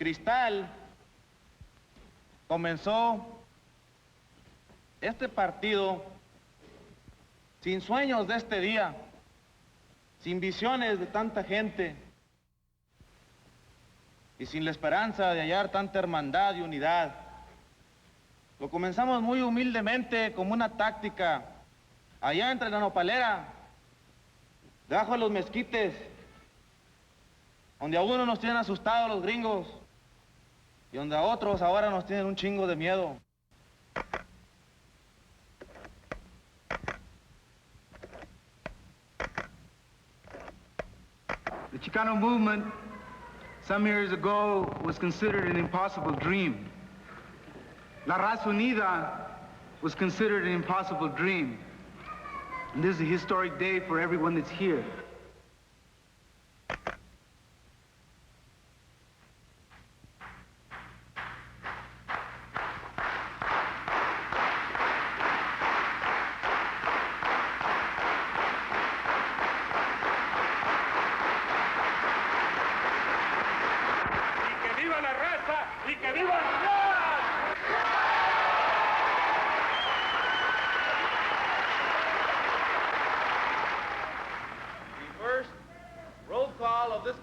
Cristal comenzó este partido sin sueños de este día, sin visiones de tanta gente y sin la esperanza de hallar tanta hermandad y unidad. Lo comenzamos muy humildemente como una táctica, allá entre la nopalera, debajo de los mezquites, donde a uno nos tienen asustados los gringos y donde a otros ahora nos tienen un chingo de miedo. The Chicano movement, some years ago, was considered an impossible dream. La Raza Unida was considered an impossible dream. And this is a historic day for everyone that's here.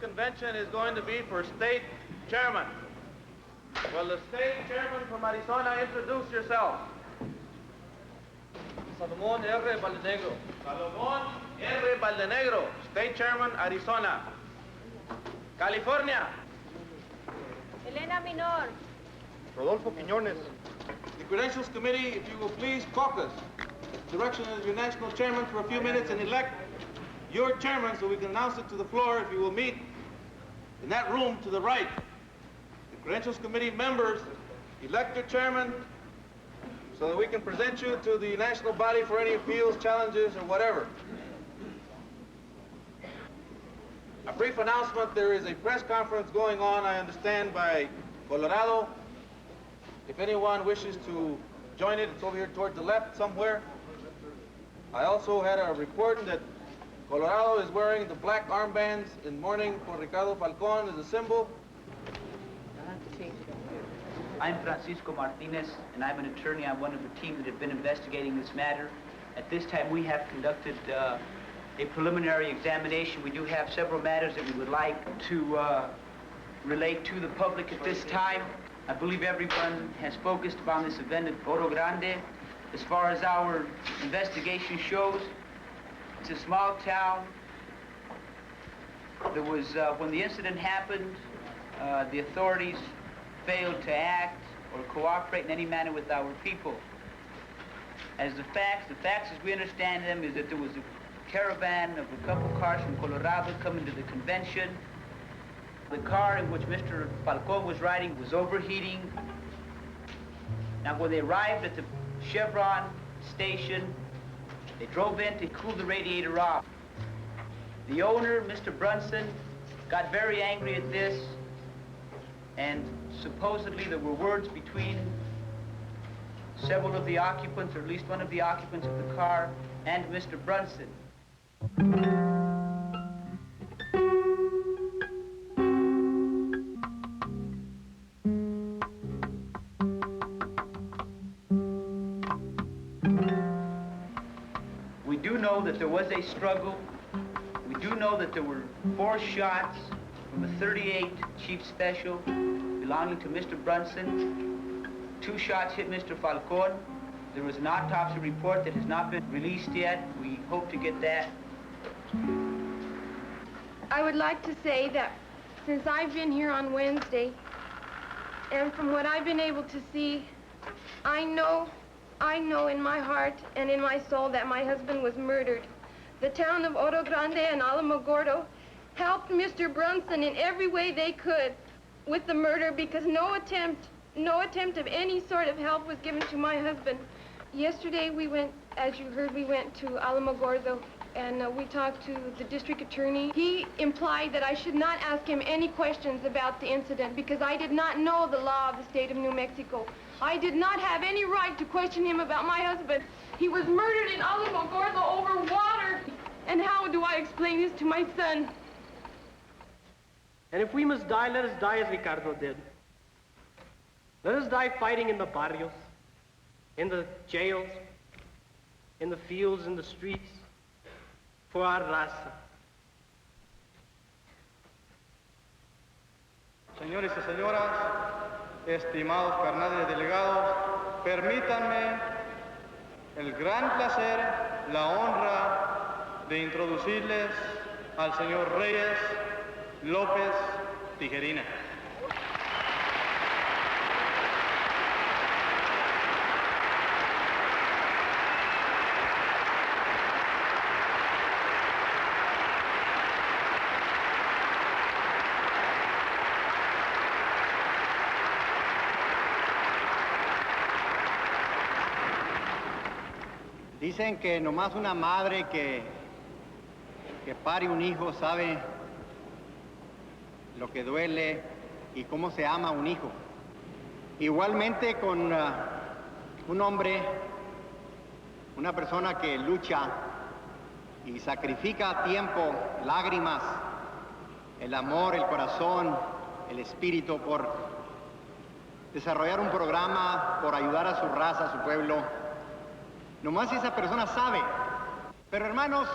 Convention is going to be for state chairman. Will the state chairman from Arizona introduce yourself? Salomón R. Valdenegro. Salomón R. Valdenegro, state chairman, Arizona. California. Elena Minor. Rodolfo Quiñones. The Credentials Committee, if you will please caucus. Direction of your national chairman for a few minutes and elect your chairman so we can announce it to the floor if you will meet in that room to the right. The Credentials Committee members elect your chairman so that we can present you to the national body for any appeals, challenges, or whatever. A brief announcement, there is a press conference going on, I understand, by Colorado. If anyone wishes to join it, it's over here toward the left somewhere. I also had a report that Colorado is wearing the black armbands in mourning for Ricardo Falcón as a symbol. I'm Francisco Martinez, and I'm an attorney on one of the teams that have been investigating this matter. At this time, we have conducted a preliminary examination. We do have several matters that we would like to relate to the public at this time. I believe everyone has focused upon this event at Oro Grande. As far as our investigation shows, it's a small town. There was, when the incident happened, the authorities failed to act or cooperate in any manner with our people. As the facts as we understand them is that there was a caravan of a couple cars from Colorado coming to the convention. The car in which Mr. Falcón was riding was overheating. Now, when they arrived at the Chevron station, they drove in to cool the radiator off. The owner, Mr. Brunson, got very angry at this, and supposedly there were words between several of the occupants, or at least one of the occupants of the car, and Mr. Brunson. We do know that there was a struggle. We do know that there were 4 shots from a .38 Chief Special belonging to Mr. Brunson. 2 shots hit Mr. Falcón. There was an autopsy report that has not been released yet. We hope to get that. I would like to say that since I've been here on Wednesday, and from what I've been able to see, I know in my heart and in my soul that my husband was murdered. The town of Oro Grande and Alamogordo helped Mr. Brunson in every way they could with the murder because no attempt of any sort of help was given to my husband. Yesterday we went, as you heard, we went to Alamogordo and we talked to the district attorney. He implied that I should not ask him any questions about the incident because I did not know the law of the state of New Mexico. I did not have any right to question him about my husband. He was murdered in Alamogordo over water. And how do I explain this to my son? And if we must die, let us die as Ricardo did. Let us die fighting in the barrios, in the jails, in the fields, in the streets, for our raza. Señores y señoras, estimados carnales delegados, permítanme el gran placer, la honra de introducirles al señor Reyes López Tijerina. Dicen que nomás una madre que pare un hijo sabe lo que duele y cómo se ama un hijo. Igualmente con un hombre, una persona que lucha y sacrifica tiempo, lágrimas, el amor, el corazón, el espíritu por desarrollar un programa, por ayudar a su raza, a su pueblo. Nomás esa persona sabe. Pero hermanos,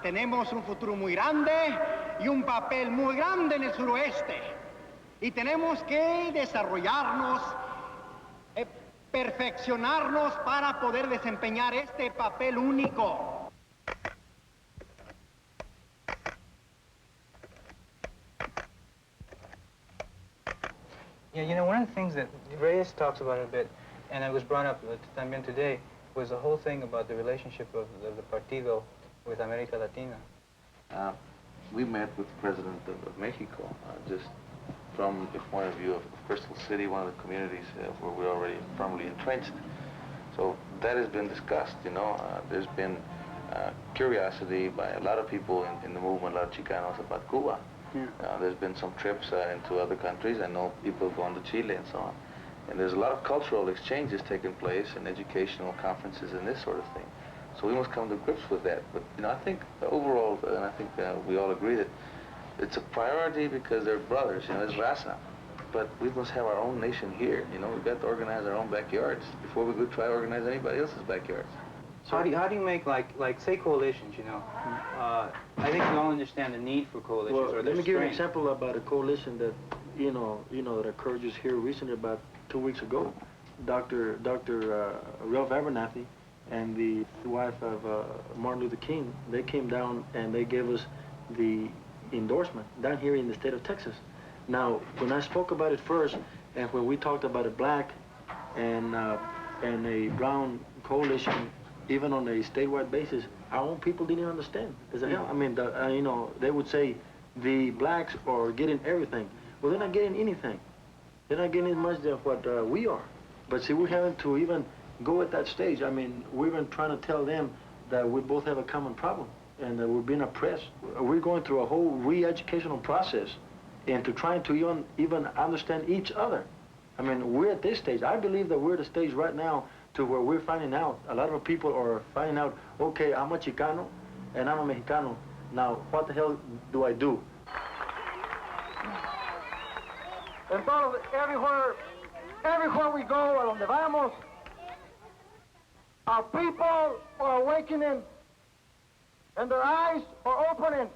tenemos un futuro muy grande y un papel muy grande en el suroeste. Y tenemos que desarrollarnos, perfeccionarnos para poder desempeñar este papel único. Yeah, you know, one of the things that Reyes talks about a bit, and it was brought up también today, was the whole thing about the relationship of the Partido with America Latina. We met with the President of Mexico, just from the point of view of Crystal City, one of the communities where we're already firmly entrenched. So that has been discussed, you know. There's been curiosity by a lot of people in the movement, a lot of Chicanos about Cuba. Yeah. There's been some trips into other countries. I know people going to Chile and so on. And there's a lot of cultural exchanges taking place and educational conferences and this sort of thing. So we must come to grips with that. But, you know, I think overall, and I think we all agree that it's a priority because they're brothers, you know, it's raza. But we must have our own nation here, you know. We've got to organize our own backyards before we go try to organize anybody else's backyards. So how do you make, like say coalitions, you know? I think we all understand the need for coalitions. Well, or let me give you an strength. example about a coalition that, you know, that occurred just here recently about 2 weeks ago. Dr. Ralph Abernathy and the wife of Martin Luther King, they came down and they gave us the endorsement down here in the state of Texas. Now, when I spoke about it first, and when we talked about a black and a brown coalition, even on a statewide basis, our own people didn't understand. They said, hell, I mean, you know, they would say the blacks are getting everything. Well, they're not getting anything. They're not getting as much as what we are. But see, we're having to even go at that stage. I mean, we're even trying to tell them that we both have a common problem and that we're being oppressed. We're going through a whole re-educational process and to trying to even understand each other. I mean, we're at this stage. I believe that we're at a stage right now to where we're finding out, a lot of people are finding out, okay, I'm a Chicano and I'm a Mexicano. Now, what the hell do I do? Entonces, everywhere we go, a donde vayamos, our people are awakening and their eyes are opening.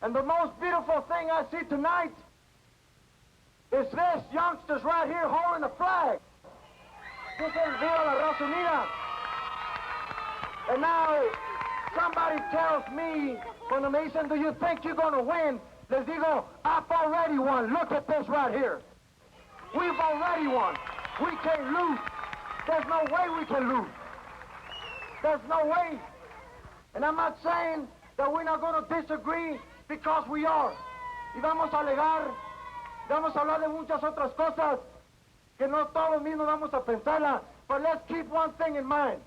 And the most beautiful thing I see tonight is this youngsters right here holding the flag. This is Viva la Raza Unida. And now somebody tells me, when they say, do you think you're going to win? Les digo, I've already won. Look at this right here. We've already won. We can't lose. There's no way we can lose. There's no way. And I'm not saying that we're not going to disagree, because we are. Y vamos a alegar, vamos a hablar de muchas otras cosas que no todos mismos vamos a pensarla. But let's keep one thing in mind.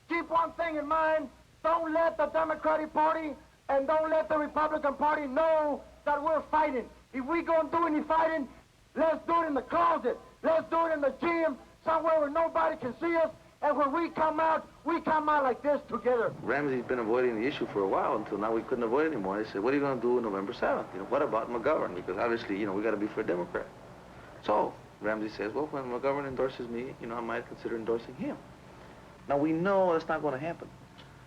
Keep one thing in mind. Don't let the Democratic Party and don't let the Republican Party know that we're fighting. If we're going to do any fighting, let's do it in the closet. Let's do it in the gym, somewhere where nobody can see us, And when we come out like this together. Ramsey's been avoiding the issue for a while until now we couldn't avoid it anymore. They said, what are you going to do on November 7th? You know, what about McGovern? Because obviously, you know, we got to be for a Democrat. So Ramsey says, well, when McGovern endorses me, you know, I might consider endorsing him. Now we know that's not going to happen.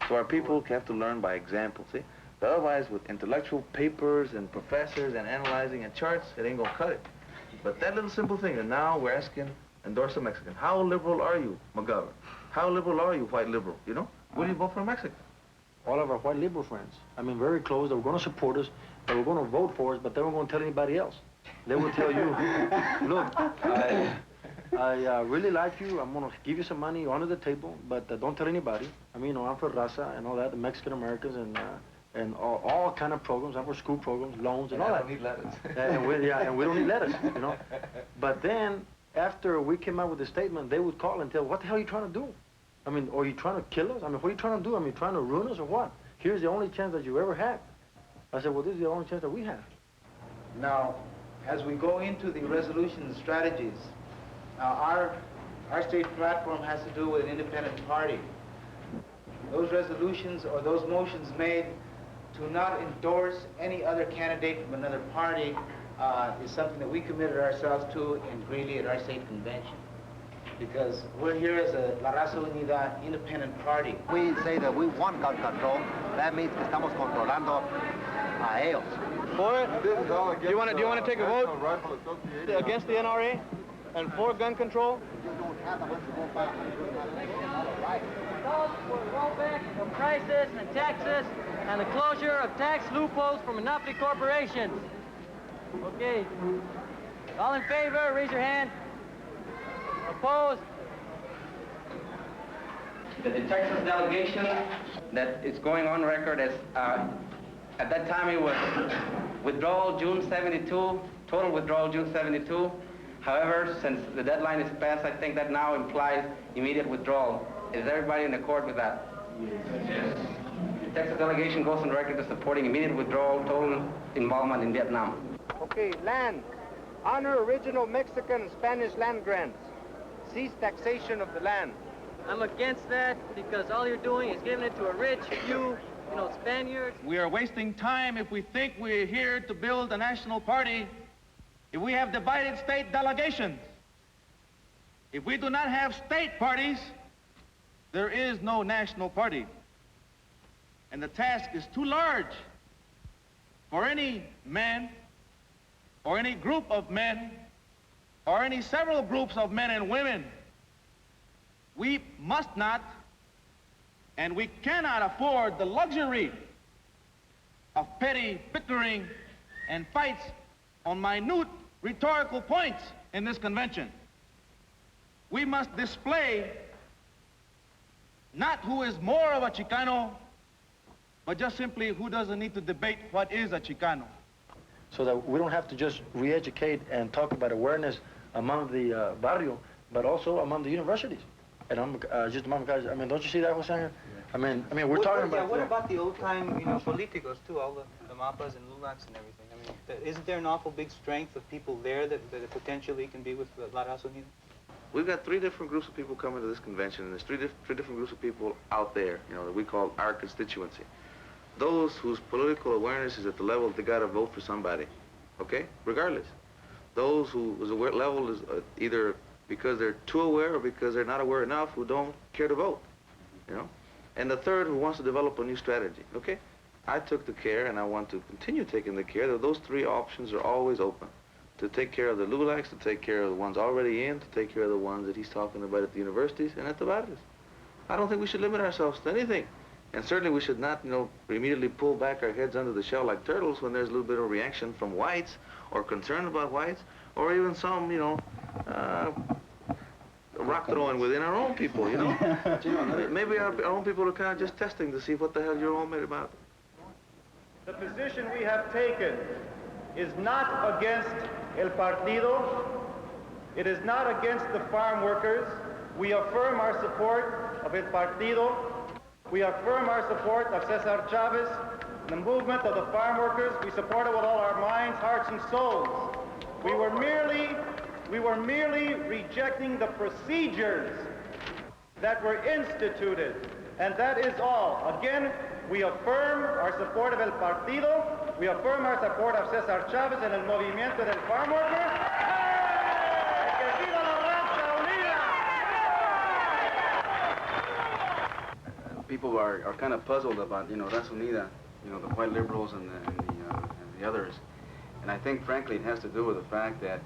So our people have to learn by example, see? But otherwise, with intellectual papers and professors and analyzing and charts, it ain't going to cut it. But that little simple thing, and now we're asking, endorse a Mexican. How liberal are you, McGovern? How liberal are you, white liberal, you know? Will you vote for a Mexican? All of our white liberal friends, I mean, very close, they were going to support us, they were going to vote for us, but they weren't going to tell anybody else. They will tell you, look, I really like you, I'm going to give you some money under the table, but don't tell anybody. I mean, you know, I'm for Raza and all that, the Mexican Americans and all kind of programs. I'm for school programs, loans, and all that. I don't need letters. and we don't need letters, you know. But then, after we came out with the statement, they would call and tell, what the hell are you trying to do? I mean, are you trying to kill us? I mean, what are you trying to do? I mean, trying to ruin us or what? Here's the only chance that you ever had. I said, well, this is the only chance that we have. Now, as we go into the resolution strategies, our state platform has to do with an independent party. Those resolutions or those motions made to not endorse any other candidate from another party is something that we committed ourselves to in Greeley at our state convention. Because we're here as a La Raza Unida independent party. We say that we want gun control. That means que estamos controlando a ellos. For it? Do you want to take a vote against the NRA and for gun control? Calls for rollback of prices and taxes and the closure of tax loopholes for monopoly corporations. Okay. All in favor, raise your hand. Opposed? The Texas delegation that is going on record as, at that time it was withdrawal June 72, total withdrawal June 72. However, since the deadline is passed, I think that now implies immediate withdrawal. Is everybody in accord with that? Yes. The Texas delegation goes on record as supporting immediate withdrawal, total involvement in Vietnam. Okay, land. Honor original Mexican and Spanish land grants. Cease taxation of the land. I'm against that because all you're doing is giving it to a rich few, you know, Spaniards. We are wasting time if we think we're here to build a national party if we have divided state delegations. If we do not have state parties, there is no national party. And the task is too large for any man or any group of men or any several groups of men and women. We must not and we cannot afford the luxury of petty bickering and fights on minute rhetorical points in this convention. We must display not who is more of a Chicano, but just simply who doesn't need to debate what is a Chicano. So that we don't have to just re-educate and talk about awareness among the barrio, but also among the universities. And I'm just among guys. I mean, don't you see that, Jose? Yeah. I mean, we're talking about. Yeah, what about the old-time, you know, politicos too, all the mapas and lulacs and everything? I mean, isn't there an awful big strength of people there that potentially can be with La Raza Unida? We've got three different groups of people coming to this convention, and there's three different groups of people out there, you know, that we call our constituency. Those whose political awareness is at the level that they got to vote for somebody, okay, regardless. Those whose level is either because they're too aware or because they're not aware enough, who don't care to vote, you know. And the third, who wants to develop a new strategy, okay? I took the care, and I want to continue taking the care, that those three options are always open. To take care of the LULACs, to take care of the ones already in, to take care of the ones that he's talking about at the universities and at the barrios. I don't think we should limit ourselves to anything. And certainly we should not, you know, immediately pull back our heads under the shell like turtles when there's a little bit of reaction from whites or concern about whites or even some, you know, rock throwing within our own people, you know. Maybe our own people are kind of just testing to see what the hell you're all made about. The position we have taken is not against El Partido. It is not against the farm workers. We affirm our support of El Partido. We affirm our support of Cesar Chavez, the movement of the farm workers. We support it with all our minds, hearts, and souls. We were merely rejecting the procedures that were instituted. And that is all. Again, we affirm our support of El Partido. We affirm our support of Cesar Chavez and el movimiento del farm worker. ¡Que viva la raza unida! People are kind of puzzled about, Raza Unida, the white liberals and the others. And I think, frankly, it has to do with the fact that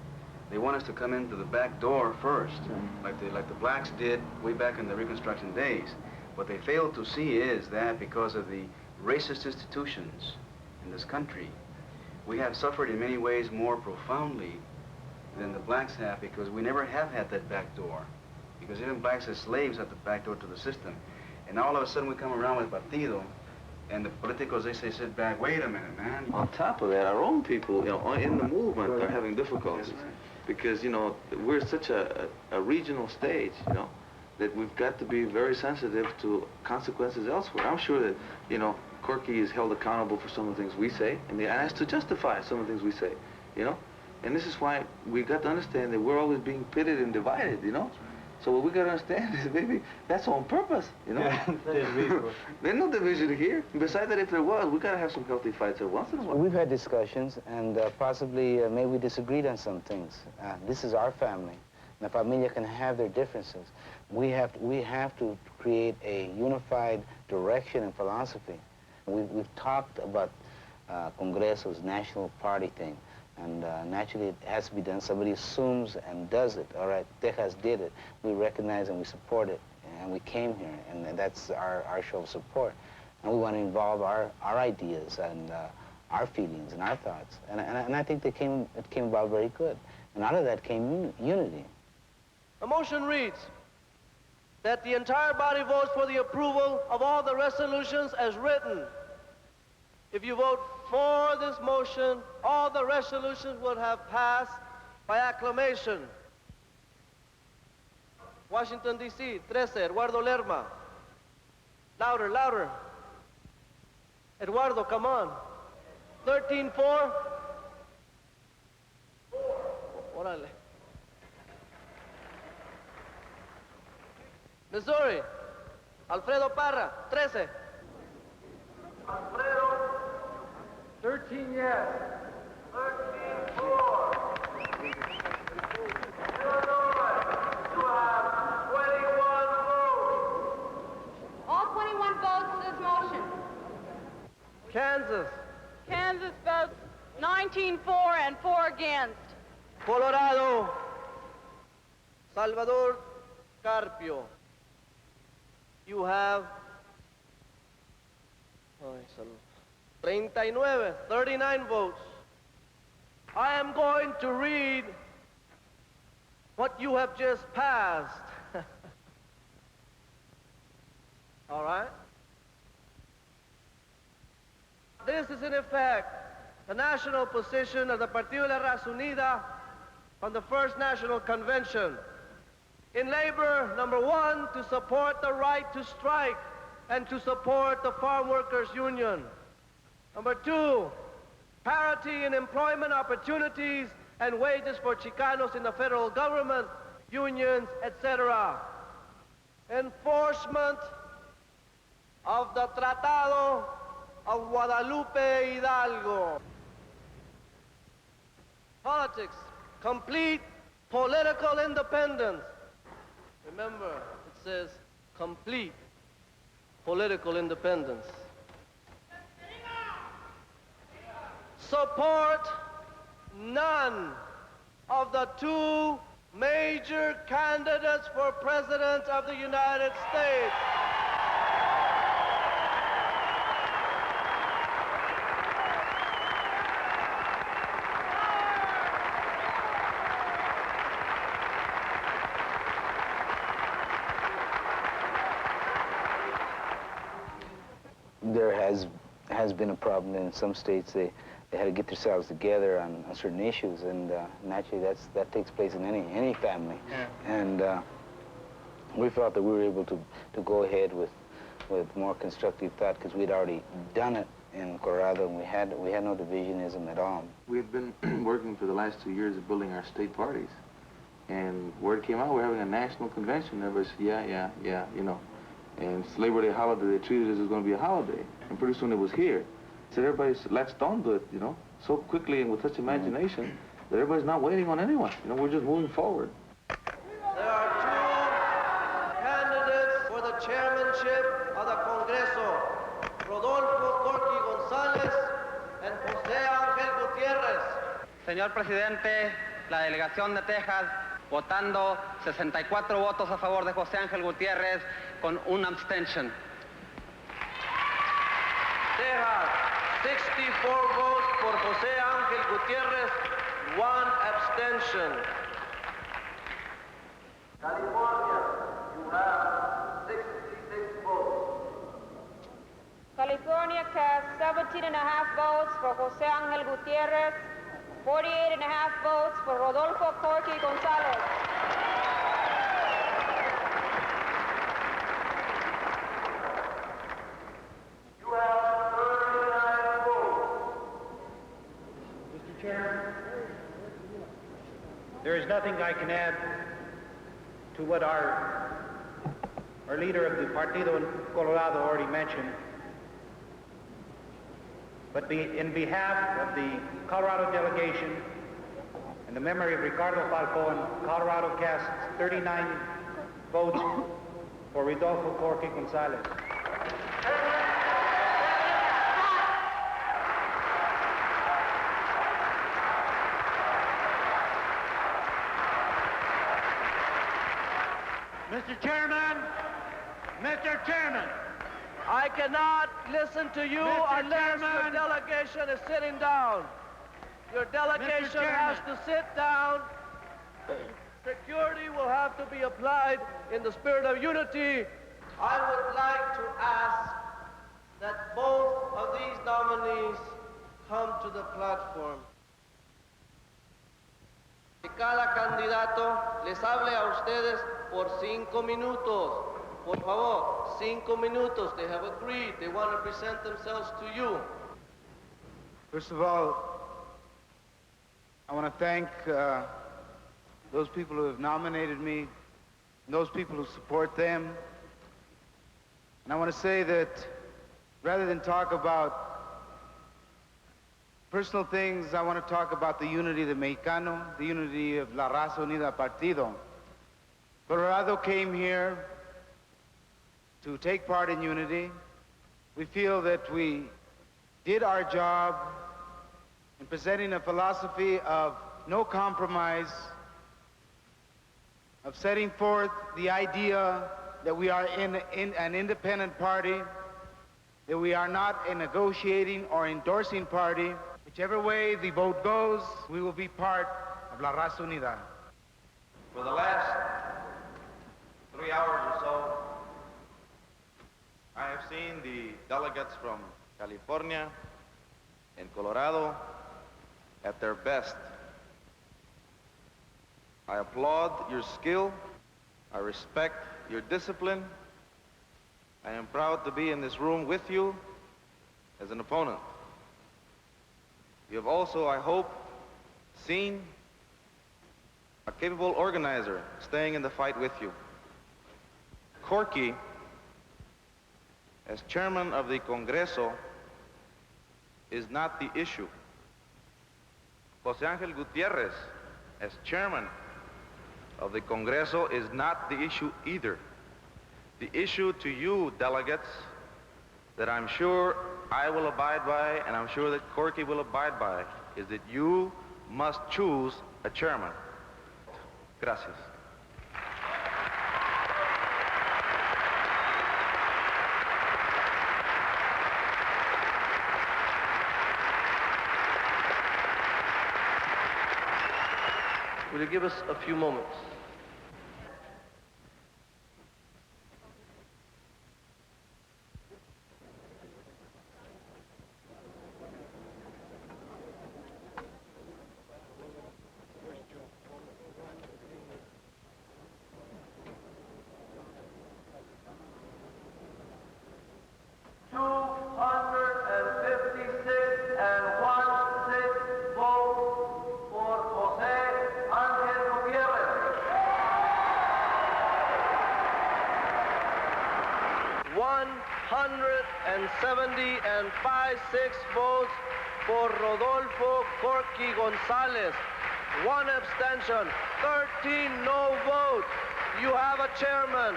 they want us to come into the back door first, like the blacks did way back in the Reconstruction days. What they fail to see is that because of the racist institutions in this country, we have suffered in many ways more profoundly than the blacks have, because we never have had that back door. Because even blacks as slaves had the back door to the system. And all of a sudden we come around with Partido, and the politicos, they say, sit back, wait a minute, man. On top of that, our own people, in the movement are having difficulties. Because, we're such a regional stage, that we've got to be very sensitive to consequences elsewhere. I'm sure that, Corky is held accountable for some of the things we say, and they asked to justify some of the things we say, And this is why we've got to understand that we're always being pitted and divided, So what we got to understand is maybe that's on purpose, Yeah, that is reasonable. There's no division here. Besides that, if there was, we got to have some healthy fights every once in a while. We've had discussions, and possibly maybe we disagreed on some things. This is our family. La familia can have their differences. We have to create a unified direction and philosophy. We've talked about Congreso's national party thing. And naturally, it has to be done. Somebody assumes and does it. All right, Texas did it. We recognize and we support it. And we came here, and that's our show of support. And we want to involve our ideas and our feelings and our thoughts. And I think it came about very good. And out of that came unity. The motion reads that the entire body votes for the approval of all the resolutions as written. If you vote for this motion, all the resolutions would have passed by acclamation. Washington, D.C., 13, Eduardo Lerma. Louder, louder. Eduardo, come on. 13-4. Órale. Missouri, Alfredo Parra, 13. Alfredo. 13 yes. 13-4. Illinois, you have 21 votes. All 21 votes for this motion. Kansas. Kansas votes 19-4 and 4 against. Colorado. Salvador Carpio. You have 39 votes. I am going to read what you have just passed. All right? This is in effect the national position of the Partido de la Raza Unida on the first National Convention. In labor, number 1, to support the right to strike and to support the Farm Workers Union. Number 2, parity in employment opportunities and wages for Chicanos in the federal government, unions, etc. Enforcement of the Tratado of Guadalupe Hidalgo. Politics, complete political independence. Remember, it says complete political independence. Support none of the 2 major candidates for President of the United States. There has been a problem in some states. They had to get themselves together on certain issues, and naturally that takes place in any family. Yeah. And we felt that we were able to go ahead with more constructive thought, because we'd already done it in Colorado, and we had no divisionism at all. We had been working for the last 2 years of building our state parties. And word came out, we're having a national convention. Everybody said, yeah, you know. And it's Labor Day holiday, they treated it as it was going to be a holiday. And pretty soon it was here. So everybody latched onto it, you know, so quickly and with such imagination that everybody's not waiting on anyone. You know, we're just moving forward. There are two candidates for the chairmanship of the Congreso, Rodolfo Corky González and José Ángel Gutiérrez. Señor presidente, la delegación de Texas votando 64 votos a favor de José Ángel Gutiérrez con un abstention. Texas, 64 votes for José Ángel Gutiérrez, 1 abstention. California, you have 66 votes. California cast 17.5 votes for José Ángel Gutiérrez, 48.5 votes for Rodolfo Corky González. You have 39 votes. Mr. Chairman, there is nothing I can add to what our leader of the Partido in Colorado already mentioned. But in behalf of the Colorado delegation and the memory of Ricardo Falcón, Colorado casts 39 votes for Rodolfo Corky González. Mr. Chairman, I cannot listen to you unless your delegation is sitting down. Your delegation has to sit down. Security will have to be applied in the spirit of unity. I would like to ask that both of these nominees come to the platform. Que cada candidato les hable a ustedes por 5 minutos. Por favor, 5 minutos. They have agreed. They want to present themselves to you. First of all, I want to thank those people who have nominated me, and those people who support them. And I want to say that rather than talk about personal things, I want to talk about the unity of the Mexicano, the unity of La Raza Unida Partido. Colorado came here to take part in unity. We feel that we did our job in presenting a philosophy of no compromise, of setting forth the idea that we are in an independent party, that we are not a negotiating or endorsing party. Whichever way the vote goes, we will be part of La Raza Unida. For the last 3 hours or so, I have seen the delegates from California and Colorado at their best. I applaud your skill. I respect your discipline. I am proud to be in this room with you as an opponent. You have also, I hope, seen a capable organizer staying in the fight with you. Corky, as chairman of the Congreso, is not the issue. José Ángel Gutiérrez, as chairman of the Congreso, is not the issue either. The issue to you, delegates, that I'm sure I will abide by, and I'm sure that Corky will abide by, is that you must choose a chairman. Gracias. Will you give us a few moments? votes for Rodolfo Corky Gonzalez. 1 abstention. 13 no votes. You have a chairman.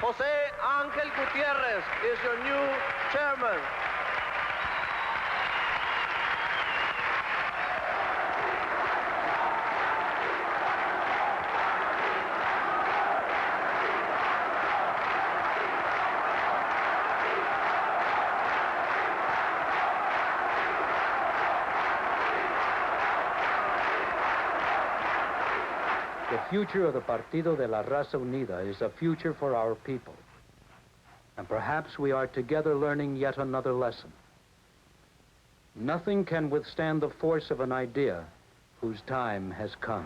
Jose Angel Gutierrez is your new chairman. The future of the Partido de la Raza Unida is a future for our people. And perhaps we are together learning yet another lesson. Nothing can withstand the force of an idea whose time has come.